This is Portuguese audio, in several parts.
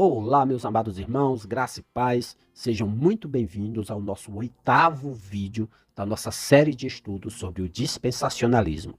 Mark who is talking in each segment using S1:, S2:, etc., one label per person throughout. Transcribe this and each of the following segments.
S1: Olá, meus amados irmãos, graça e paz, sejam muito bem-vindos ao nosso 8º vídeo da nossa série de estudos sobre o dispensacionalismo.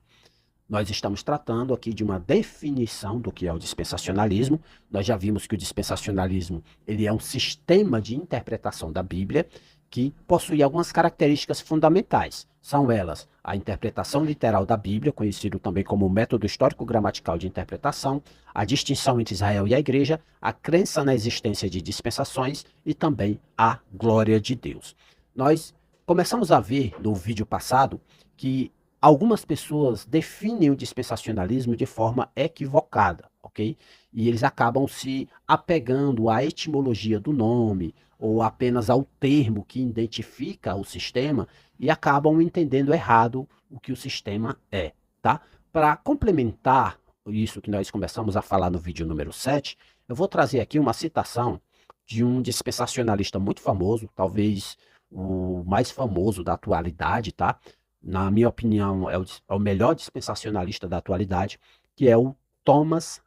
S1: Nós estamos tratando aqui de uma definição do que é o dispensacionalismo. Nós já vimos que o dispensacionalismo ele é um sistema de interpretação da Bíblia que possui algumas características fundamentais. São elas a interpretação literal da Bíblia, conhecido também como método histórico-gramatical de interpretação, a distinção entre Israel e a Igreja, a crença na existência de dispensações e também a glória de Deus. Nós começamos a ver no vídeo passado que algumas pessoas definem o dispensacionalismo de forma equivocada, ok? E eles acabam se apegando à etimologia do nome ou apenas ao termo que identifica o sistema e acabam entendendo errado o que o sistema é, tá? Para complementar isso que nós começamos a falar no vídeo número 7, eu vou trazer aqui uma citação de um dispensacionalista muito famoso, talvez o mais famoso da atualidade, tá? Na minha opinião, é o melhor dispensacionalista da atualidade, que é o Thomas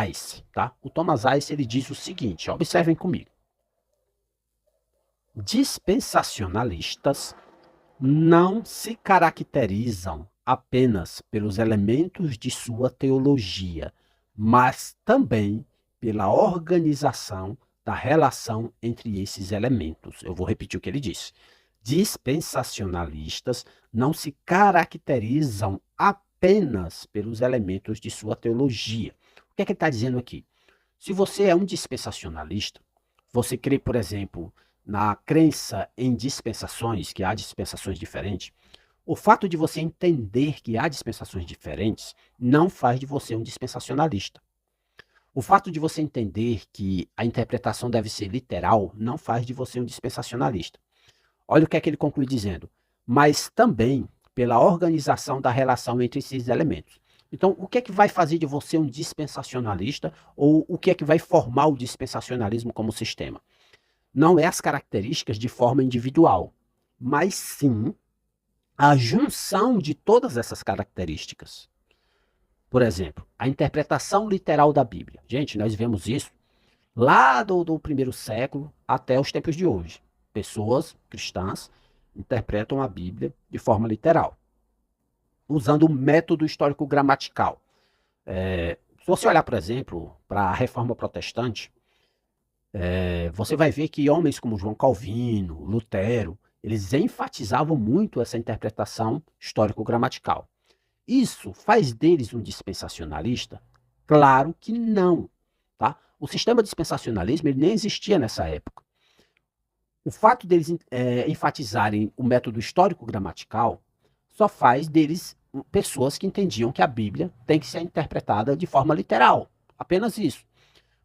S1: Ice, tá? O Thomas Ice, ele diz o seguinte, observem comigo. Dispensacionalistas não se caracterizam apenas pelos elementos de sua teologia, mas também pela organização da relação entre esses elementos. Eu vou repetir o que ele disse. Dispensacionalistas não se caracterizam apenas pelos elementos de sua teologia. O que é que ele está dizendo aqui? Se você é um dispensacionalista, você crê, por exemplo, na crença em dispensações, que há dispensações diferentes, o fato de você entender que há dispensações diferentes não faz de você um dispensacionalista. O fato de você entender que a interpretação deve ser literal não faz de você um dispensacionalista. Olha o que é que ele conclui dizendo. Mas também pela organização da relação entre esses elementos. Então, o que é que vai fazer de você um dispensacionalista ou o que é que vai formar o dispensacionalismo como sistema? Não é as características de forma individual, mas sim a junção de todas essas características. Por exemplo, a interpretação literal da Bíblia. Gente, nós vemos isso lá do primeiro século até os tempos de hoje. Pessoas cristãs interpretam a Bíblia de forma literal, usando o método histórico-gramatical. Se você olhar, por exemplo, para a Reforma Protestante, você vai ver que homens como João Calvino, Lutero, eles enfatizavam muito essa interpretação histórico-gramatical. Isso faz deles um dispensacionalista? Claro que não. Tá? O sistema dispensacionalismo ele nem existia nessa época. O fato deles enfatizarem o método histórico-gramatical só faz deles pessoas que entendiam que a Bíblia tem que ser interpretada de forma literal. Apenas isso.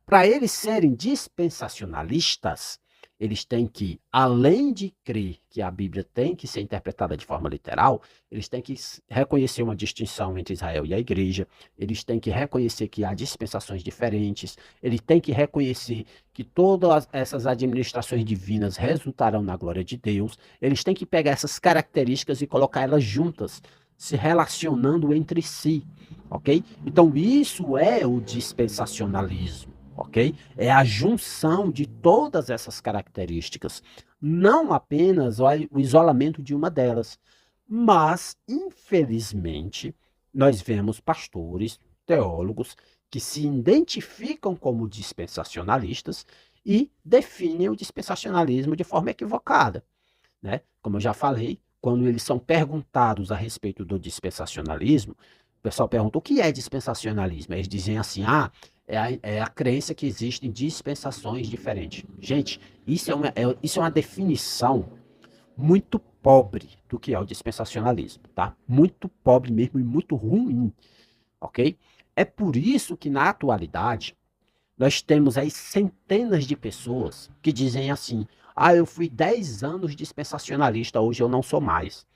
S1: Para eles serem dispensacionalistas, eles têm que, além de crer que a Bíblia tem que ser interpretada de forma literal, eles têm que reconhecer uma distinção entre Israel e a Igreja, eles têm que reconhecer que há dispensações diferentes, eles têm que reconhecer que todas essas administrações divinas resultarão na glória de Deus, eles têm que pegar essas características e colocar elas juntas, se relacionando entre si, ok? Então isso é o dispensacionalismo. Ok? É a junção de todas essas características, não apenas o isolamento de uma delas, mas, infelizmente, nós vemos pastores, teólogos, que se identificam como dispensacionalistas e definem o dispensacionalismo de forma equivocada, né? Como eu já falei, quando eles são perguntados a respeito do dispensacionalismo, o pessoal pergunta o que é dispensacionalismo? Eles dizem assim, é a crença que existem dispensações diferentes. Gente, isso é uma definição muito pobre do que é o dispensacionalismo, tá? Muito pobre mesmo e muito ruim, ok? É por isso que na atualidade nós temos aí centenas de pessoas que dizem assim, eu fui 10 anos dispensacionalista, hoje eu não sou mais.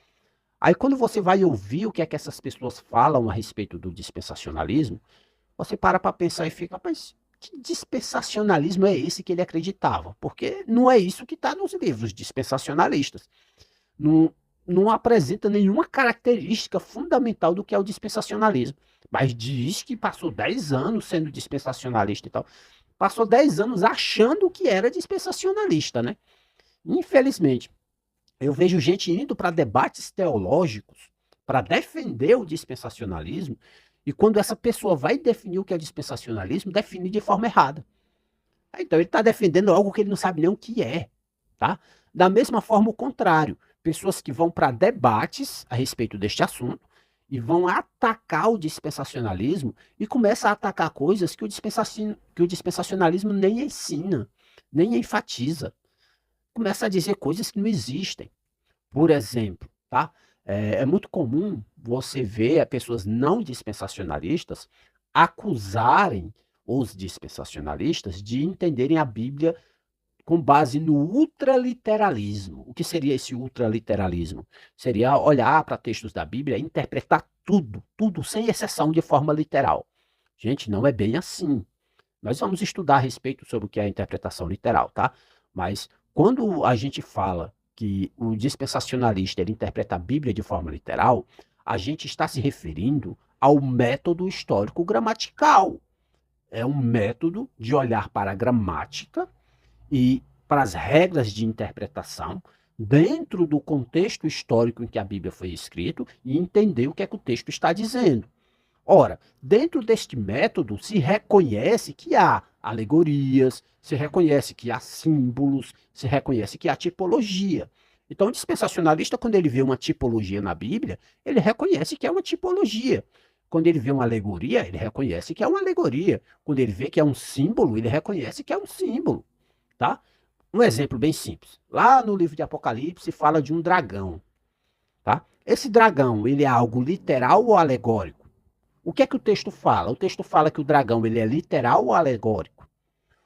S1: Aí quando você vai ouvir o que é que essas pessoas falam a respeito do dispensacionalismo, você para pensar e fica, mas que dispensacionalismo é esse que ele acreditava? Porque não é isso que está nos livros dispensacionalistas. Não, não apresenta nenhuma característica fundamental do que é o dispensacionalismo. Mas diz que passou 10 anos sendo dispensacionalista e tal. passou 10 anos achando que era dispensacionalista, né? Infelizmente, eu vejo gente indo para debates teológicos para defender o dispensacionalismo, e quando essa pessoa vai definir o que é o dispensacionalismo, define de forma errada. Então ele está defendendo algo que ele não sabe nem o que é, tá? Da mesma forma, o contrário. Pessoas que vão para debates a respeito deste assunto e vão atacar o dispensacionalismo e começam a atacar coisas que o dispensacionalismo nem ensina, nem enfatiza. Começa a dizer coisas que não existem. Por exemplo, tá? É muito comum você ver pessoas não dispensacionalistas acusarem os dispensacionalistas de entenderem a Bíblia com base no ultraliteralismo. O que seria esse ultraliteralismo? Seria olhar para textos da Bíblia e interpretar tudo, tudo, sem exceção, de forma literal. Gente, não é bem assim. Nós vamos estudar a respeito sobre o que é a interpretação literal, tá? Mas quando a gente fala que o dispensacionalista ele interpreta a Bíblia de forma literal, a gente está se referindo ao método histórico gramatical. É um método de olhar para a gramática e para as regras de interpretação dentro do contexto histórico em que a Bíblia foi escrita e entender o que é que o texto está dizendo. Ora, dentro deste método se reconhece que há alegorias, se reconhece que há símbolos, se reconhece que há tipologia. Então, o dispensacionalista, quando ele vê uma tipologia na Bíblia, ele reconhece que é uma tipologia. Quando ele vê uma alegoria, ele reconhece que é uma alegoria. Quando ele vê que é um símbolo, ele reconhece que é um símbolo, tá? Um exemplo bem simples. Lá no livro de Apocalipse fala de um dragão, tá? Esse dragão, ele é algo literal ou alegórico? O que é que o texto fala? O texto fala que o dragão ele é literal ou alegórico?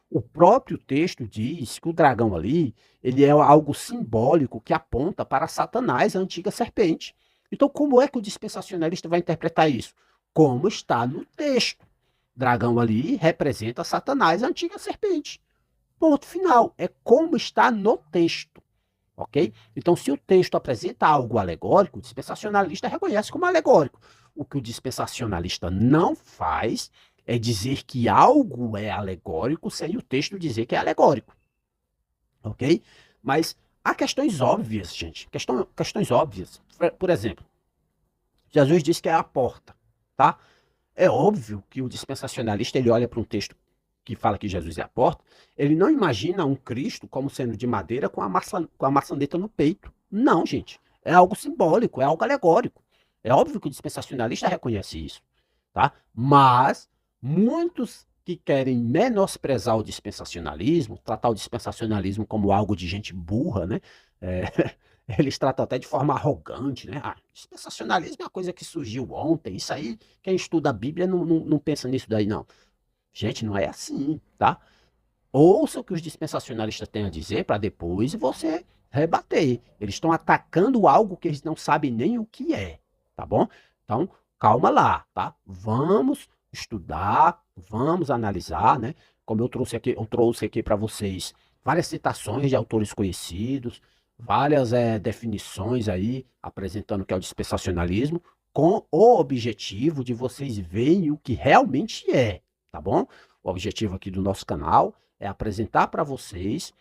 S1: O próprio texto diz que o dragão ali ele é algo simbólico que aponta para Satanás, a antiga serpente. Então, como é que o dispensacionalista vai interpretar isso? Como está no texto. Dragão ali representa Satanás, a antiga serpente. Ponto final. É como está no texto. Ok? Então, se o texto apresenta algo alegórico, o dispensacionalista reconhece como alegórico. O que o dispensacionalista não faz é dizer que algo é alegórico sem o texto dizer que é alegórico. Ok? Mas há questões óbvias, gente. Questões óbvias. Por exemplo, Jesus disse que é a porta. Tá? É óbvio que o dispensacionalista ele olha para um texto que fala que Jesus é a porta, ele não imagina um Cristo como sendo de madeira com a maçaneta no peito. Não, gente. É algo simbólico, é algo alegórico. É óbvio que o dispensacionalista reconhece isso, tá? Mas muitos que querem menosprezar o dispensacionalismo, tratar o dispensacionalismo como algo de gente burra, né? É, eles tratam até de forma arrogante, né? Ah, dispensacionalismo é uma coisa que surgiu ontem. Isso aí, quem estuda a Bíblia não pensa nisso daí, não. Gente, não é assim, tá? Ouça o que os dispensacionalistas têm a dizer para depois você rebater. Eles estão atacando algo que eles não sabem nem o que é, tá bom? Então, calma lá, tá? Vamos estudar, vamos analisar, né? Como eu trouxe aqui para vocês várias citações de autores conhecidos, várias definições aí apresentando o que é o dispensacionalismo, com o objetivo de vocês verem o que realmente é, tá bom? O objetivo aqui do nosso canal é apresentar para vocês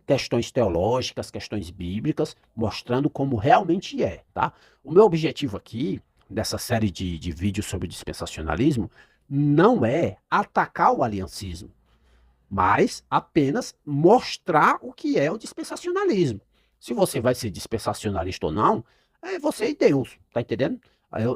S1: questões teológicas, questões bíblicas, mostrando como realmente é, tá? O meu objetivo aqui, dessa série de vídeos sobre dispensacionalismo, não é atacar o aliancismo, mas apenas mostrar o que é o dispensacionalismo. Se você vai ser dispensacionalista ou não, é você e Deus, tá entendendo?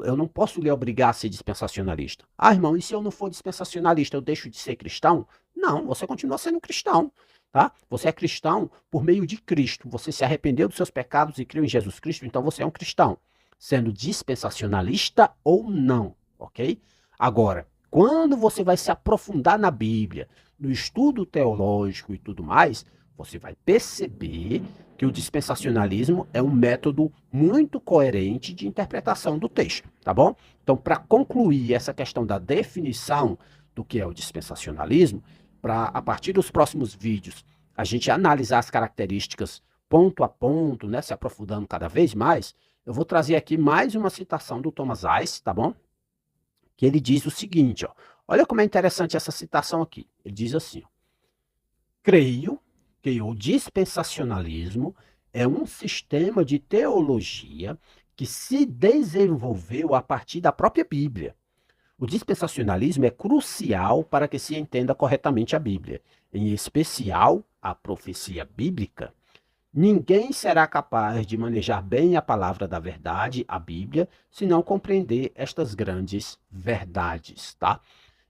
S1: Eu não posso lhe obrigar a ser dispensacionalista. Ah, irmão, e se eu não for dispensacionalista, eu deixo de ser cristão? Não, você continua sendo cristão, tá? Você é cristão por meio de Cristo. Você se arrependeu dos seus pecados e creu em Jesus Cristo, então você é um cristão. Sendo dispensacionalista ou não, ok? Agora, quando você vai se aprofundar na Bíblia, no estudo teológico e tudo mais, você vai perceber que o dispensacionalismo é um método muito coerente de interpretação do texto, tá bom? Então, para concluir essa questão da definição do que é o dispensacionalismo, para a partir dos próximos vídeos a gente analisar as características ponto a ponto, né, se aprofundando cada vez mais, eu vou trazer aqui mais uma citação do Thomas Ice, tá bom? Que ele diz o seguinte, ó: Olha como é interessante essa citação aqui. Ele diz assim, ó, creio que o dispensacionalismo é um sistema de teologia que se desenvolveu a partir da própria Bíblia. O dispensacionalismo é crucial para que se entenda corretamente a Bíblia, em especial a profecia bíblica. Ninguém será capaz de manejar bem a palavra da verdade, a Bíblia, se não compreender estas grandes verdades, tá?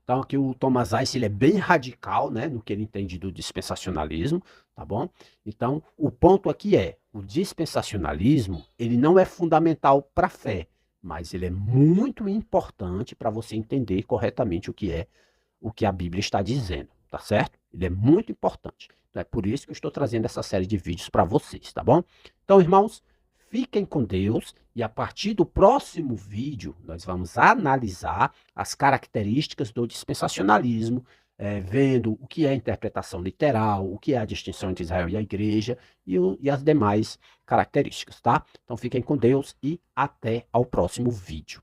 S1: Então aqui o Thomas Ice, ele é bem radical, né, no que ele entende do dispensacionalismo, tá bom? Então, o ponto aqui é, o dispensacionalismo, ele não é fundamental para a fé, mas ele é muito importante para você entender corretamente o que a Bíblia está dizendo, tá certo? Ele é muito importante. Então é por isso que eu estou trazendo essa série de vídeos para vocês, tá bom? Então, irmãos, fiquem com Deus e a partir do próximo vídeo nós vamos analisar as características do dispensacionalismo, vendo o que é interpretação literal, o que é a distinção entre Israel e a igreja e as demais características, tá? Então fiquem com Deus e até ao próximo vídeo.